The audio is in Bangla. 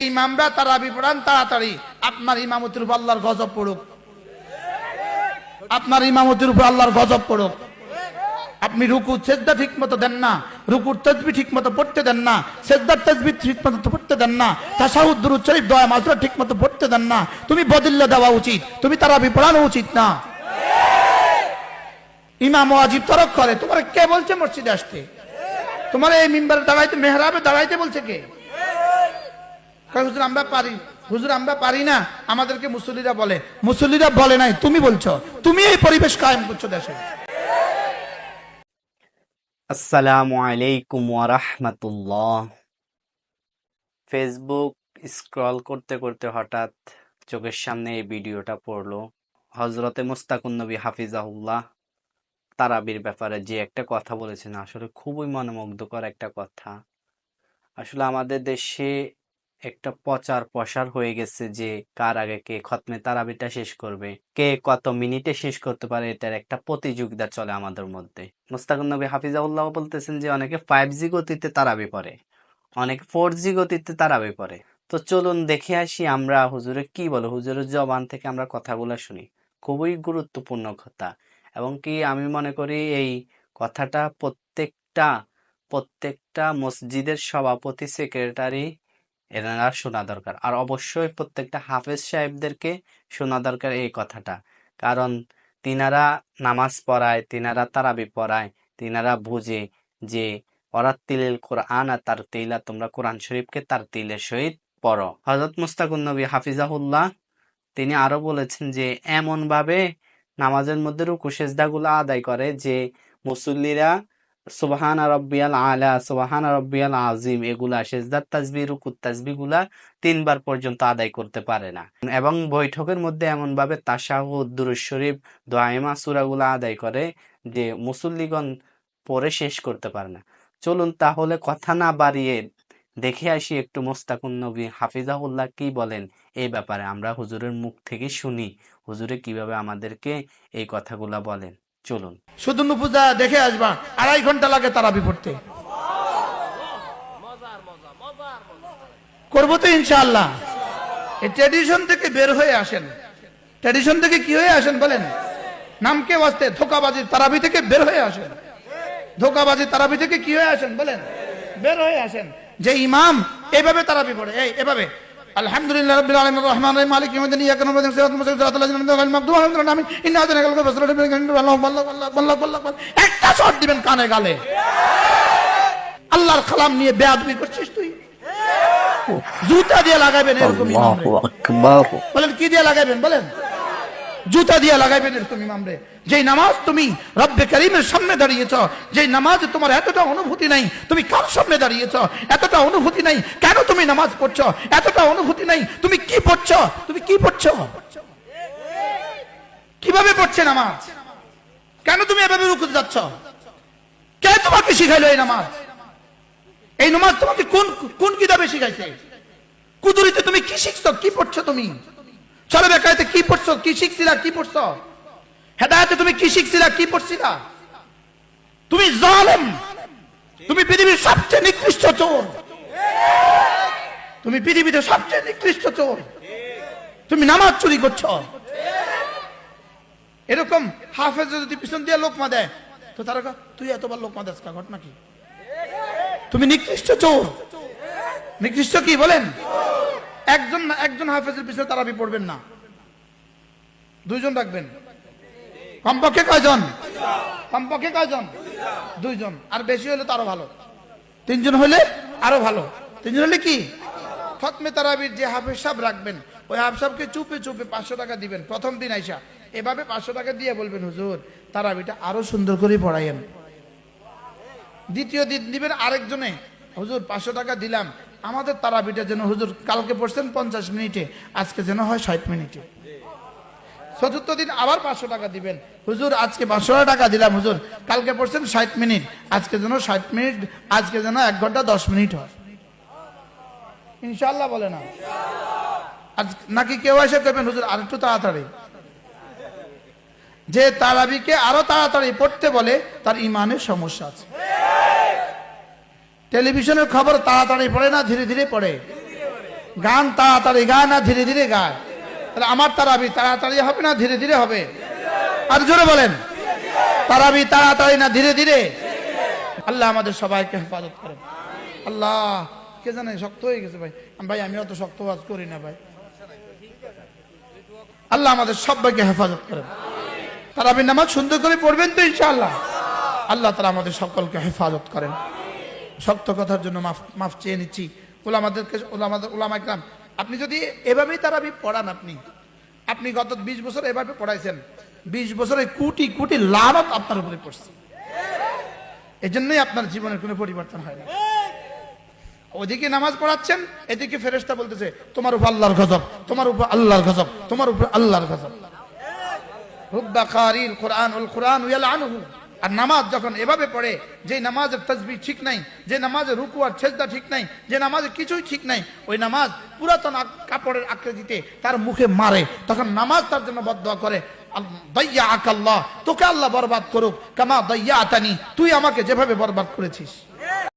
ইমামরা তারাবি পড়ান তাড়াতাড়ি, আপনার ইমামতির উপর আল্লাহর গজব পড়ুক, আপনার ইমামতির উপর আল্লাহর গজব পড়ুক। আপনি রুকু সেজদা ঠিক মতো দেন না, রুকুর তাসবিহ ঠিক মতো পড়তে দেন না, সেজদার তাসবিহ ঠিক মতো পড়তে দেন না, তাশাহুদ দুরূদ শরীফ দোয়া মাসুরা ঠিক মতো পড়তে দেন না, তুমি বদল্য দেওয়া উচিত, তুমি তারাবি পড়ানো উচিত না। ইমাম ওয়াজিব তরক করে, তোমার কে বলছে মসজিদে আসতে? তোমার এই মিম্বারে দাঁড়াইতে, মেহরাবে দাঁড়াইতে বলছে কে? হুজুর আমরা পারি, হুজুর আমরা পারি না, আমাদেরকে মুসল্লিরা বলে। মুসল্লিরা বলে নাই, তুমি বলছো, তুমি এই পরিবেশ কায়েম করছো দেশে। আসসালামু আলাইকুম ওয়া রাহমাতুল্লাহ। ফেসবুক স্ক্রল করতে করতে হঠাৎ চোখের সামনে এই ভিডিওটা পড়লো। হযরতে মুস্তাকুন নবী হাফিজাহুল্লাহ তারাবির ব্যাপারে যে একটা কথা বলেছেন, আসলে খুবই মনোমুগ্ধকর একটা কথা। আসলে আমাদের দেশে একটা প্রচার প্রসার হয়ে গেছে যে কার আগে কে খতমে তারাবিটা শেষ করবে, কে কত মিনিটে শেষ করতে পারে, এটার একটা প্রতিযোগিতা চলে আমাদের মধ্যে। মুস্তাকুন নবী হাফিজাহুল্লাহ বলতেছেন যে অনেকে 5G গতিতে তারাবি পড়ে, অনেকে 4G গতিতে তারাবি পড়ে। তো চলুন দেখে আসি আমরা হুজুরে কি বলে, হুজুরের জবান থেকে আমরা কথাগুলো শুনি। খুবই গুরুত্বপূর্ণ কথা, এবং কি আমি মনে করি এই কথাটা প্রত্যেকটা মসজিদের সভাপতি, সেক্রেটারি এনারা শোনা দরকার। আর অবশ্যই প্রত্যেকটা হাফেজ সাহেবদেরকে শোনা দরকার এই কথাটা, কারণ তিনারা নামাজ পড়ায়, তিনারা তারাবি পড়ায়, তিনারা বুঝে যে ওরাত্তিলিল কোরআন আর তার তিলা, তোমরা কোরআন শরীফকে তার তিলের সহিত পড়ো। হযরত মুস্তাকুন নবী হাফিজাহুল্লাহ তিনি আরো বলেছেন যে এমন ভাবে নামাজের মধ্যে রুকু সেজদাগুলো আদায় করে যে মুসল্লিরা সুবহানা রাব্বিয়াল আলা, সুবহানা রাব্বিয়াল আযীম এগুলা সেজদার তাসবিহ, রুকুর তাসবিহগুলা 3 বার পর্যন্ত আদায় করতে পারে না। এবং বৈঠকের মধ্যে এমন ভাবে তাশাহুদ, দুরূদ শরীফ, দোয়ায়ে মাসুরাগুলা আদায় করে যে মুসল্লিগণ পড়ে শেষ করতে পারে না। চলুন তাহলে কথা না বাড়িয়ে দেখে আসি একটু মুস্তাকুন নবী হাফিজাহুল্লাহ কি বলেন এই ব্যাপারে। আমরা হুজুরের মুখ থেকে শুনি হুজুরে কিভাবে আমাদেরকে এই কথাগুলা বলেন। চলুন। শুধু নুপুজা দেখে আসবা, 2.5 ঘন্টা লাগে তারাবি পড়তে। করবো তো ইনশাআল্লাহ। এই ট্র্যাডিশন থেকে বের হয়ে আসেন। ট্র্যাডিশন থেকে কি হয়ে আসেন বলেন? নামকে ওয়াস্তে ধোকাবাজি তারাবি থেকে বের হয়ে আসেন। ধোকাবাজি তারাবি থেকে কি হয়ে আসেন বলেন? বের হয়ে আসেন। যে ইমাম এইভাবে তারাবি পড়ে, এভাবে আলহামদুলিল্লাহ রাব্বিল আলামিন রহমানির রহিম মালিকি ইয়াউমিদ্দিন ইয়্যাকা না'বুদু ওয়া ইয়্যাকা নাস্তাঈন সিরাতাল লাযিনা আন'আমতা আলাইহিম গায়রিল মাগদুবি আলাইহিম ওয়া লাদ-দাল্লিন আমিন। ইন্না আতাইনাকাল কাউসার একটা শট দিবেন কানে গালে। আল্লাহর কালাম নিয়ে বেয়াদবি করছিস তুই, জুতা দিয়ে লাগাবেন এরকম ইমাম রে। আল্লাহু আকবার। বলেন কি দিয়ে লাগাবেন বলেন? জুতা দিয়ে লাগাইবেন এরকম ইমাম রে। যেই নামাজ তুমি রব্বে কারীমের সামনে দাঁড়িয়েছ, যেই নামাজে তোমার এতটা অনুভূতি নাই, তুমি কার সামনে দাঁড়িয়েছ, এতটা অনুভূতি নাই, কেন তুমি নামাজ পড়ছো, এতটা অনুভূতি নাই, তুমি কি পড়ছো, তুমি কি পড়ছো, কিভাবে পড়ছে নামাজ, কেন তুমি এভাবে রুকুতে যাচ্ছ, কে তোমাকে শিখাইলো এই নামাজ? এই নামাজ তোমাকে কোন কোন কিতাবে শিখাইছে? কুদুরিতে তুমি কি শিখছো, কি পড়ছো, তুমি চলো বেকায়তে কি পড়ছো, কি শিখছিলা, কি পড়ছো, হেদায়েতে তুমি কি শিখছিলা, কি পড়ছিলা? তুমি জালেম, তুমি পৃথিবীর সবচেয়ে নিকৃষ্ট চোর, তুমি পৃথিবীতে সবচেয়ে নিকৃষ্ট চোর, তুমি নামাজ চুরি করছো। এরকম হাফেজ যদি পিছন দিয়ে লোকমা দেয় তো তারা তুই এতবার লোকমা দেস কা, ঘটনা কি? তুমি নিকৃষ্ট চোর। নিকৃষ্ট কি বলেন? একজন হাফেজের পিছনে তারাবি পড়বেন না, 2 জন রাখবেন। কমপক্ষে কয়জন? কমপক্ষে কয়জন? 2 জন। আর বেশি হলে তো আরো ভালো, 3 জন হলে আরো ভালো। 3 জন হলে কি খতমে তারাবির যে হাফেজ সাহেব রাখবেন, ওই হাফেজ সাহেবকে চুপে চুপে 500 টাকা দিবেন। প্রথম দিন আইসা এভাবে 500 টাকা দিয়ে বলবেন হুজুর তারাবিটা আরো সুন্দর করে পড়াইয়েন। দ্বিতীয় দিন দিবেন আরেকজনে, হুজুর 500 টাকা দিলাম, আমাদের তারাবিটা যেন হুজুর কালকে পড়ছেন 50 মিনিটে, আজকে যেন হয় 60 মিনিটে। চতুর্থ দিন আবার 500 টাকা দিবেন, হুজুর আজকে 500 টাকা দিলাম, হুজুর কালকে পড়ছেন 60 মিনিট, আজকে যেন 60 মিনিট, আজকে যেন 1 ঘন্টা 10 মিনিট হয়। ইনশাআল্লাহ বলে না? নাকি কেউ এসে করবেন হুজুর আর একটু তাড়াতাড়ি? যে তারাবিকে আরো তাড়াতাড়ি পড়তে বলে তার ইমানের সমস্যা আছে। টেলিভিশনের খবর তাড়াতাড়ি পড়ে না, ধীরে ধীরে পড়ে। গান তাড়াতাড়ি গায় না ধীরে ধীরে গায়? তাহলে আমার তারাবি তাড়াতাড়ি হবে না ধীরে ধীরে হবে? আর জোরে বলেন, তারাবি তাড়াতাড়ি না ধীরে ধীরে? আল্লাহ আমাদের সবাইকে হেফাজত করেন। আল্লাহ, কে জানে শক্ত হয়ে গেছে ভাই। ভাই আমি অত শক্ত ওয়াজ করি না ভাই। আল্লাহ আমাদের সবাইকে হেফাজত করেন। তারাবি নামাজ সুন্দর করে পড়বেন তো ইনশাআল্লাহ। আল্লাহ তাআলা আমাদের সকলকে হেফাজত করেন। শক্ত কথার জন্য মাফ চেয়ে নিচ্ছি। ওলামা ইকরাম, আপনি যদি এভাবেই তারাবি পড়ান, আপনি গত 20 বছর এভাবে পড়াইছেন, 20 বছরে কোটি কোটি লানত আপনার উপরে পড়ছে। এই জন্যই আপনার জীবনের কোনো পরিবর্তন হয় না। ওদিকে নামাজ পড়াচ্ছেন, এদিকে ফেরেশতা বলতেছে তোমার উপর আল্লাহর গজব, তোমার উপর আল্লাহর গজব, তোমার উপর আল্লাহর গজব। রুব্বা কারিল কুরআন ওয়াল কুরআন ইয়ালআনুহু। আর নামাজ যখন এভাবে পড়ে, যে নামাজের তাসবিহ ঠিক নাই, যে নামাজের রুকু আর সেজদা ঠিক নাই, যে নামাজে কিছুই ঠিক নাই, ওই নামাজ পুরাতন কাপড়ের আকৃতিতে তার মুখে মারে, তখন নামাজ তার জন্য বদদুয়া করে, দাইয়াআকাল্লাহ, তোকে আল্লাহ বরবাদ করুক, কামা দাইয়াতানি, তুই আমাকে যেভাবে বরবাদ করেছিস।